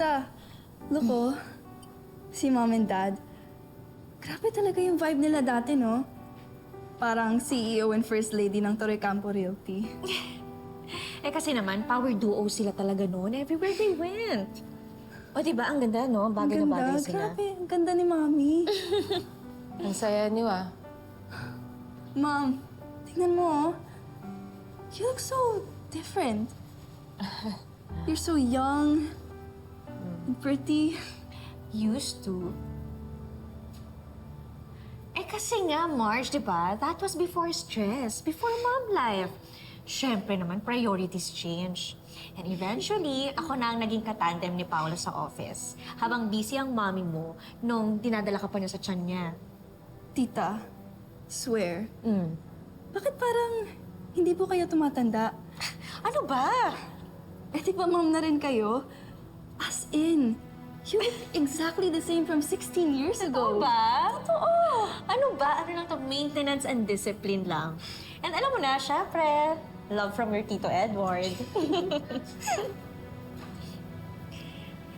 Tita, look oh. Si Mom and Dad. Grabe talaga yung vibe nila dati, no? Parang CEO and First Lady ng Torre Campo Realty. Eh kasi naman, power duo sila talaga noon. Everywhere they went. O diba, ang ganda, no? Bagay na bagay sila. Grabe, ang ganda ni Mami. Ang saya niyo ah. Mom, tingnan mo oh. You look so different. You're so young and pretty. Used to. Eh kasi nga, Marge, di ba? That was before stress, before mom life. Siyempre naman, priorities change. And eventually, ako na ang naging katandem ni Paolo sa office. Habang busy ang mommy mo nung dinadala ka pa niya sa tiyan niya. Tita, swear. Mm. Bakit parang hindi po kayo tumatanda? Ano ba? Eh di ba mom na rin kayo? As in, you look exactly the same from 16 years ago. Totoo ba? Totoo. Ano ba? Ano lang to? Maintenance and discipline lang. And alam mo na, syempre, love from your Tito Edward.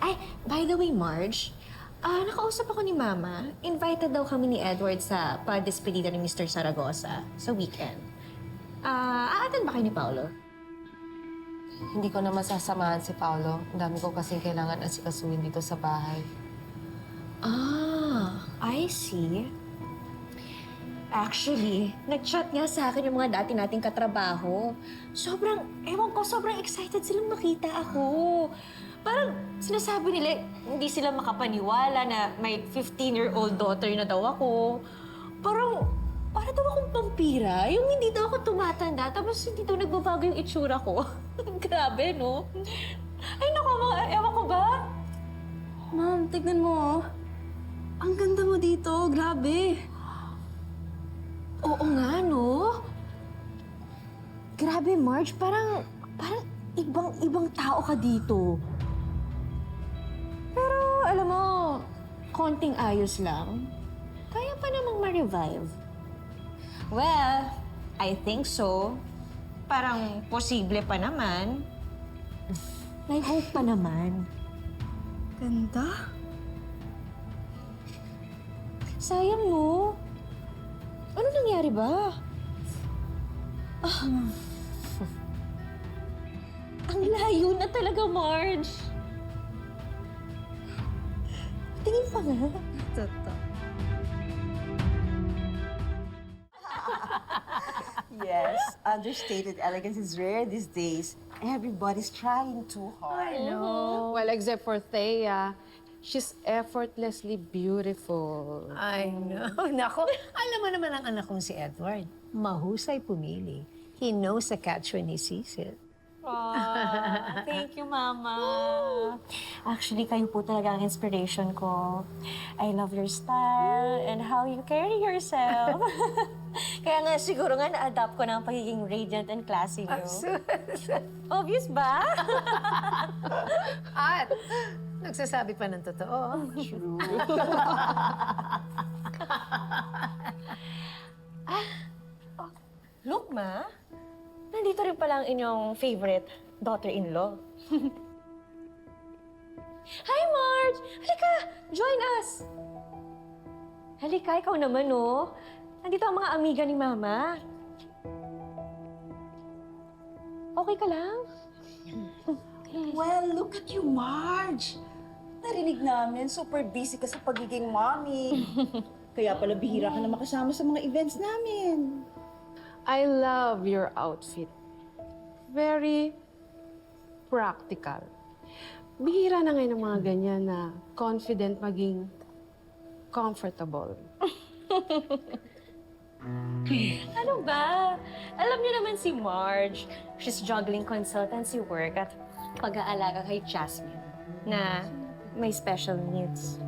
Ay, by the way, Marge, nakausap ako ni Mama. Invited daw kami ni Edward sa pa-despedida ni Mr. Zaragoza sa weekend. Aaten ba kayo ni Paolo? Hindi ko na masasamahan si Paolo. Ang dami ko kasing kailangan asikasuhin dito sa bahay. I see. Actually, nag-chat nga sa akin yung mga dati nating katrabaho. Sobrang excited silang makita ako. Parang sinasabi nila, hindi sila makapaniwala na may 15-year-old daughter na daw ako. Para daw akong vampira. Yung hindi daw ako tumatanda, tapos hindi daw nagbabago yung itsura ko. Grabe, no? Ay, naku, ewan ko ba? Mom, tignan mo oh. Ang ganda mo dito, grabe. Oo nga, no? Grabe, Marge. Parang ibang tao ka dito. Pero, alam mo, konting ayos lang. Kaya pa namang ma-revive. Well, I think so. Parang posible pa naman. May hope pa naman. Ganda? Sayang, no? Ano nangyari ba? Ang layo na talaga, Marge. Tingin pa nga. Totoo. Yes, understated elegance is rare these days. Everybody's trying too hard. No. Well, except for Thea. She's effortlessly beautiful. I know. Nako, alam mo naman ang anak kong si Edward. Mahusay pumili. He knows the catch when he sees it. Thank you, Mama. Actually, kayo po talaga ang inspiration ko. I love your style and how you carry yourself. Kaya nga, siguro nga na-adapt ko na ang pagiging radiant and classy niyo. Obvious ba? At nagsasabi pa ng totoo. True. Look, Ma. Nandito rin pala ang inyong favorite daughter-in-law. Hi, Marge! Halika! Join us! Halika, ikaw naman, oh. Nandito ang mga amiga ni Mama. Okay ka lang? Well, look at you, Marge. Narinig namin, super busy ka sa pagiging mommy. Kaya pala bihira ka na makasama sa mga events namin. I love your outfit. Very practical. Bihira na ngayon ng mga ganyan na confident maging comfortable. Ano ba? Alam niyo naman si Marge. She's juggling consultancy work at pag-aalaga kay Jasmine na may special needs.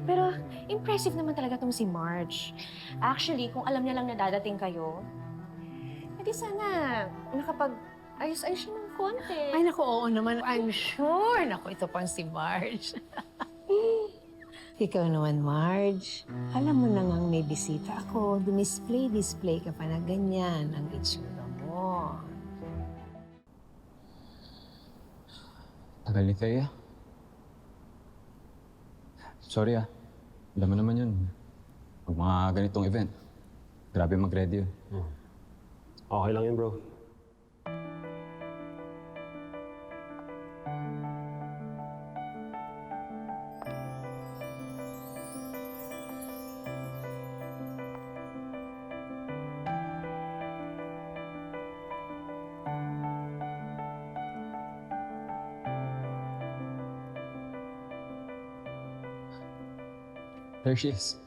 Pero impressive naman talaga tong si Marge. Actually, kung alam niya lang na dadating kayo, edi sana nakapag-ayos-ayos siya ng konti. Ay, naku, oo naman. I'm sure. Naku, ito pang si Marge. Ikaw naman, Marge. Alam mo na ngang may bisita ako. Display ka pa na ganyan ang itsura mo. Tagal ni Thea. Sorry alam mo naman yun. Pag mga ganitong event, grabe mag-ready yun. Okay lang yun, bro. There she is.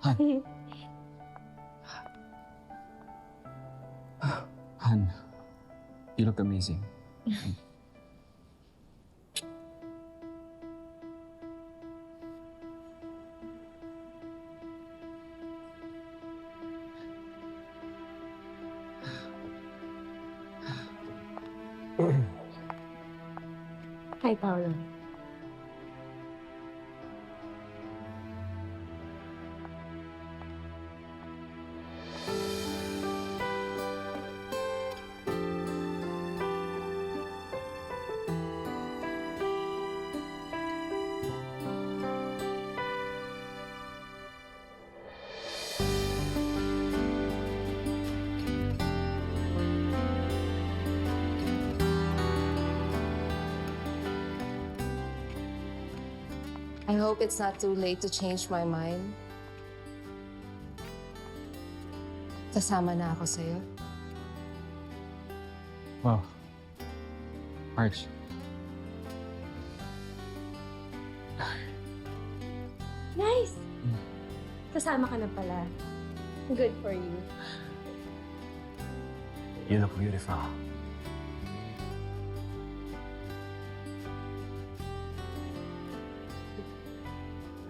Han. Han, you look amazing. Hi, Paolo. I hope it's not too late to change my mind. Kasama na ako sa'yo. Wow. Arch. Nice! Kasama ka na pala. Good for you. You look beautiful.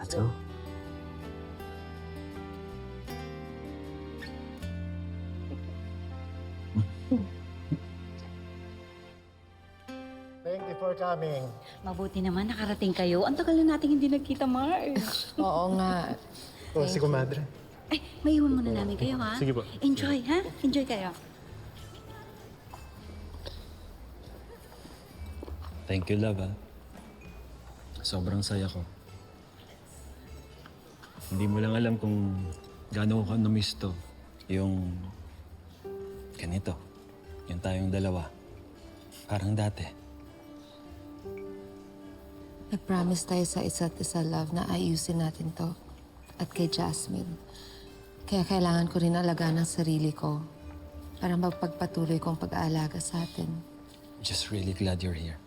Let's go. Thank you for coming. Mabuti naman nakarating kayo. Ang tagal na natin hindi nagkita, Mars. Oo nga. Oh, si Comadre. Ay, maiwan muna namin kayo, ha? Sige po. Enjoy, ha? Enjoy kayo. Thank you, love Sobrang saya ko. Hindi mo lang alam kung gaano ko na-miss to. Yung ganito. Yung tayong dalawa. Parang dati. Nag-promise tayo sa isa't isa, love, na ayusin natin to. At kay Jasmine. Kaya kailangan ko rin alagaan ang sarili ko para magpagpatuloy kong pag-aalaga sa atin. Just really glad you're here.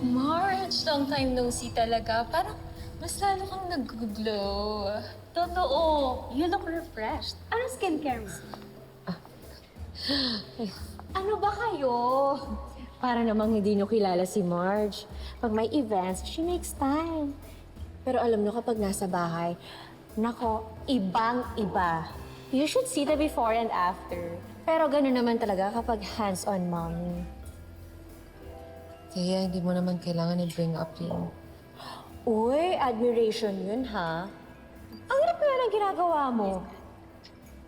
March, long time no see talaga. Parang mas lalo kang nag-glow. Totoo. You look refreshed. Ano skincare mo? Ano ba kayo? Para namang hindi nyo kilala si Marge. Pag may events, she makes time. Pero alam nyo kapag nasa bahay, nako, ibang-iba. You should see the before and after. Pero gano'n naman talaga kapag hands-on mommy. Kaya hindi mo naman kailangan i-bring up yun. Uy, admiration yun, ha? Ang hirap na ng ginagawa mo.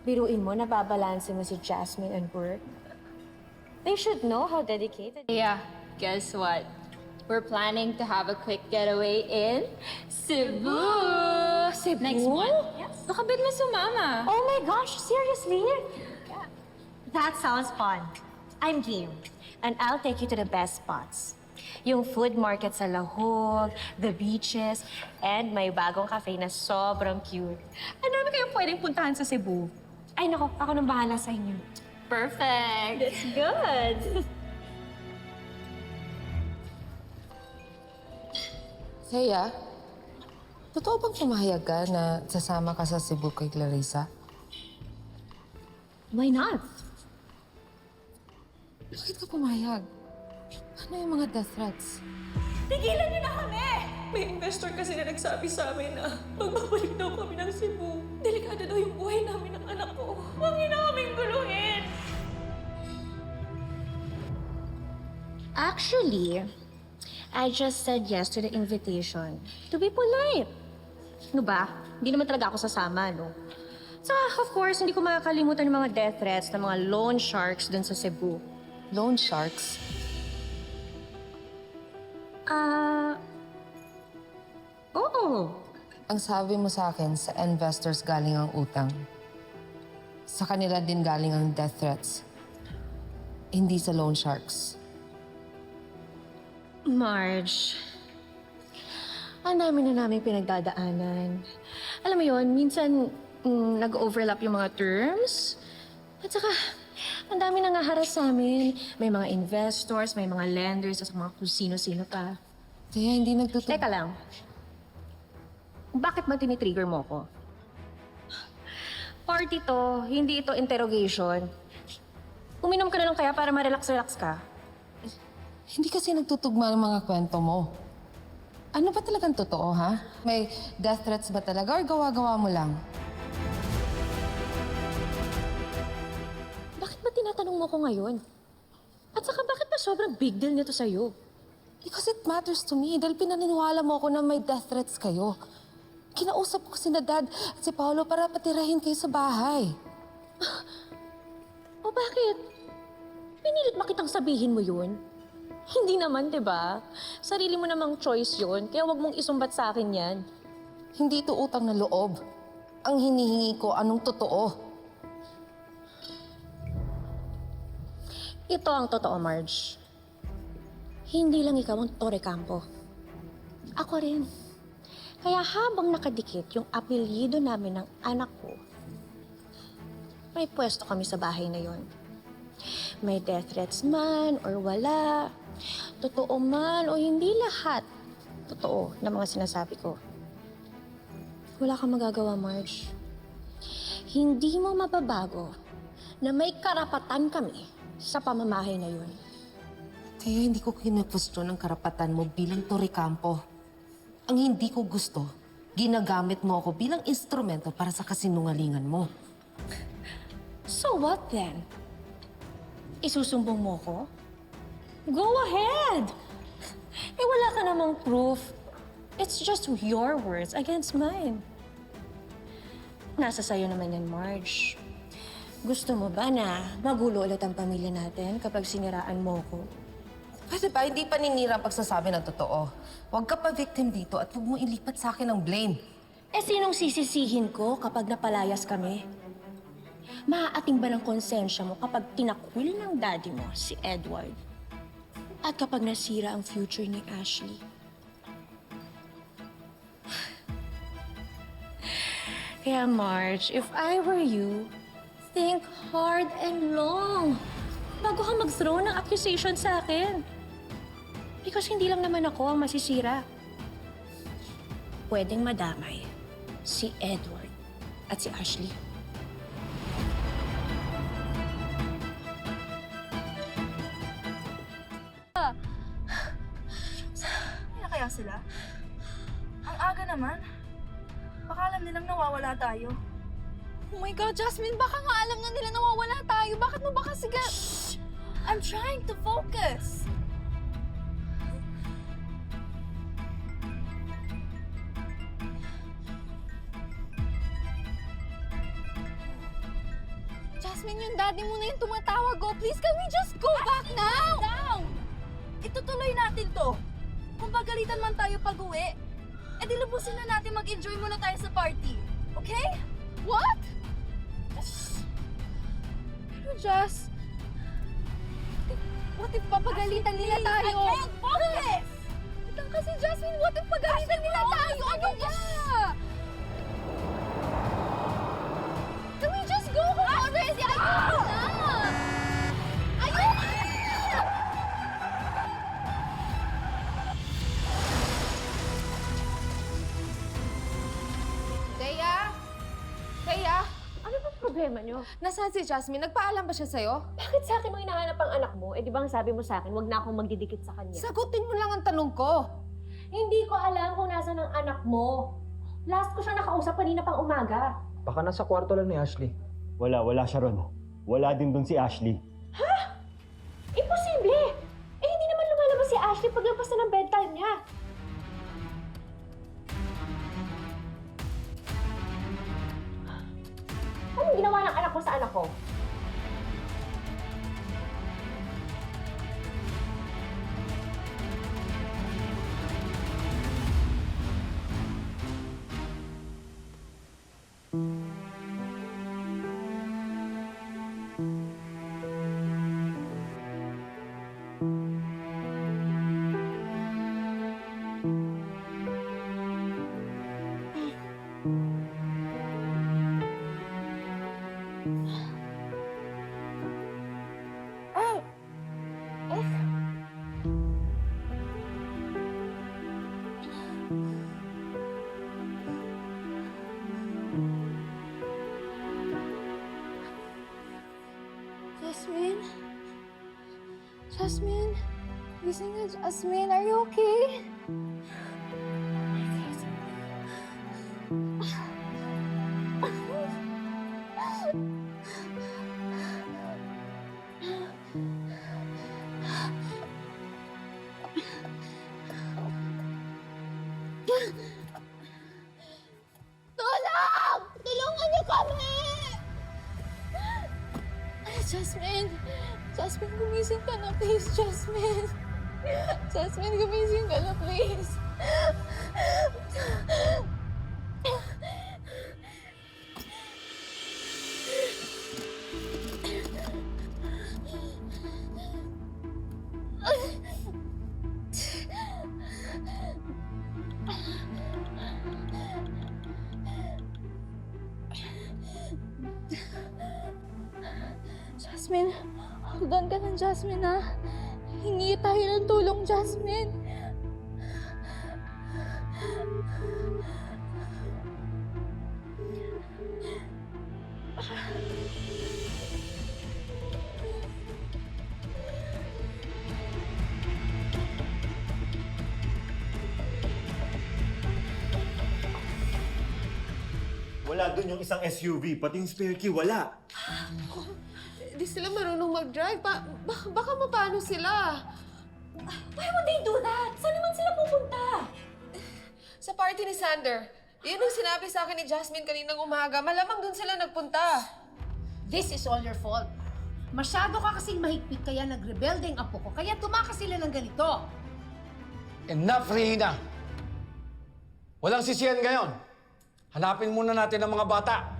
Biruin mo, nababalanse mo si Jasmine and work. They should know how dedicated. Yeah, guess what? We're planning to have a quick getaway in Cebu. Cebu? Next month. Yes. Baka bit mo sumama. Oh my gosh, seriously? Yeah. That sounds fun. I'm game. And I'll take you to the best spots. Yung food market sa Lahog, the beaches, and may bagong cafe na sobrang cute. Ano naman kayo pwedeng puntahan sa Cebu? Ay nako, ako nang bahala sa inyo. Perfect. That's good. Kaya, totoo bang pumayag ka na sasama ka sa Cebu kay Clarissa? Why not? Bakit ka pumayag? Ano yung mga death threats? Tigilan niyo na kami! May investor kasi na nagsabi sa amin na magbabalik daw kami ng Cebu. Delikado daw yung buhay namin ng anak ko. Huwag niyo na kaming guluhin! Actually, I just said yes to the invitation. To be polite. Ano ba? Hindi naman talaga ako sasama, no? So, of course, hindi ko makakalimutan yung mga death threats ng mga loan sharks dun sa Cebu. Loan sharks? Oo. Ang sabi mo sa akin, sa investors galing ang utang. Sa kanila din galing ang death threats. Hindi sa loan sharks. Marge, ang dami na namin pinagdadaanan. Alam mo yon, minsan nag-overlap yung mga terms. At saka, ang dami nang haras sa amin. May mga investors, may mga lenders, at mga kung sino-sino pa. Kaya hindi Teka lang. Bakit ba tinitrigger mo ko? Party to, hindi ito interrogation. Uminom ka na lang kaya para ma-relax-relax ka. Hindi kasi nagtutugma ng mga kwento mo. Ano ba talagang totoo, ha? May death threats ba talaga or gawa-gawa mo lang? Bakit ba tinatanong mo ko ngayon? At saka bakit ba sobrang big deal nito sa'yo? Because it matters to me. Dahil pinaniniwala mo ako na may death threats kayo. Kinausap ko si Dad at si Paolo para patirahin kayo sa bahay. O bakit? Pinilit ba kitang sabihin mo yun? Hindi naman, di ba? Sarili mo namang choice yun, kaya wag mong isumbat sa akin yan. Hindi ito utang na loob. Ang hinihingi ko, anong totoo? Ito ang totoo, Marge. Hindi lang ikaw ang Torre Campo. Ako rin. Kaya habang nakadikit yung apelyido namin ng anak ko, may pwesto kami sa bahay na yon. May death threats man or wala, totoo man o hindi lahat, totoo na mga sinasabi ko. Wala kang magagawa, Marge. Hindi mo mababago na may karapatan kami sa pamamahay na yun. Kaya hindi ko kinapustyon ang karapatan mo bilang Torre Campo. Ang hindi ko gusto, ginagamit mo ako bilang instrumento para sa kasinungalingan mo. So what then? Isusumbong mo ko? Go ahead! Eh wala ka namang proof. It's just your words against mine. Nasa sayo naman yan, Marge. Gusto mo ba na magulo ulit ang pamilya natin kapag siniraan mo ko? Pwede ba hindi paninira ang pagsasabi ng totoo? Huwag ka pa victim dito at huwag mo ilipat sa akin ang blame. Eh sinong sisisihin ko kapag napalayas kami? Maaating ba ng konsensya mo kapag tinakwil ng daddy mo si Edward? At kapag nasira ang future ni Ashley? Kaya Marge, if I were you, think hard and long bago ka mag-throw ng accusation sa akin. Because hindi lang naman ako ang masisira. Pwedeng madamay si Edward at si Ashley. Kaya kaya sila? Ang aga naman. Baka alam nilang nawawala tayo. Oh my God, Jasmine, baka nga alam na nila nawawala tayo. Bakit mo ba kasi I'm trying to focus. Jasmine, yung daddy mo na yung tumatawag. Oh, please, can we just go back now? Down! Itutuloy natin to. Kung pagalitan man tayo pag-uwi, edi lubusin na natin mag-enjoy muna tayo sa party. Okay? What? Pero Jas, what if papagalitan nila tayo? I can't focus! Wait lang kasi, Jasmine, what if pagalitan nila tayo? Ano ba? Can we just go home already? Ayoko na! Ayoko na! Kaya, Ano bang problema niyo? nasaan si Jasmine? Nagpaalam ba siya sa'yo? Bakit sa akin mo hinahanap ang anak mo? Eh di ba ang sabi mo sa akin, huwag na akong magdidikit sa kanya? Sagutin mo lang ang tanong ko. Hindi ko alam kung nasaan ang anak mo. Last ko siya nakausap kanina pang umaga. Baka nasa kwarto lang ni Ashley. Wala siya ron. Wala din doon si Ashley. Imposible! Eh hindi naman lumalabas Ashley paglabas na ng bedtime niya. Anong ginawa ng anak mo sa anak ko? Jasmine? Jasmine? Gising na, Jasmine. Are you okay? Tulong! Tulungan niyo kami! Jasmine! Jasmine, gumising ka na, please, Jasmine. Jasmine, gumising ka na, please. Jasmine, hold on ka lang, Jasmine, ha? Hingi tayo ng tulong, Jasmine. Wala doon yung isang SUV, pati yung spare key, wala. Di sila marunong mag-drive. Baka mapano sila. Why would they do that? Saan naman sila pupunta? Sa party ni Sander. Yun ang sinabi sa akin ni Jasmine kaninang umaga. Malamang doon sila nagpunta. This is all your fault. Masyado ka kasing mahigpit kaya nagrebelde ang apo ko. Kaya tumakas sila ng ganito. Enough, Rina! Walang sisiyan ngayon. Hanapin muna natin ang mga bata.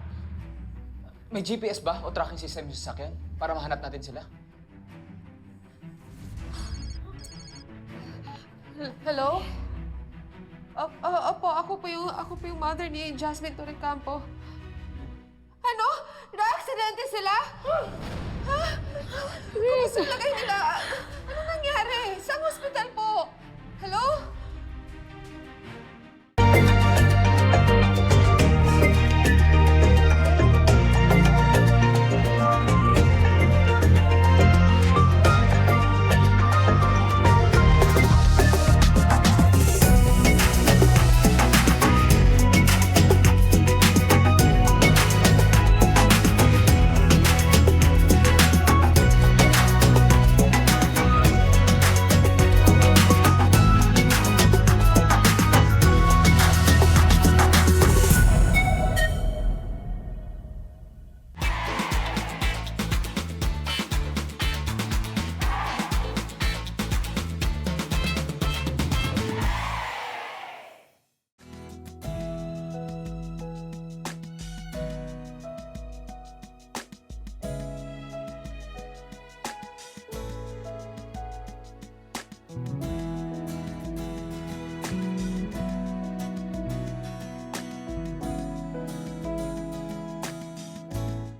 May GPS ba o tracking system yung sasakyan para mahanap natin sila? Hello? Opo, ako po yung mother ni Jasmine Torrecampo. Ano? Na-aksidente sila? Ha? Kumusta lagay nila? Ano nangyari? Saan hospital po? Hello?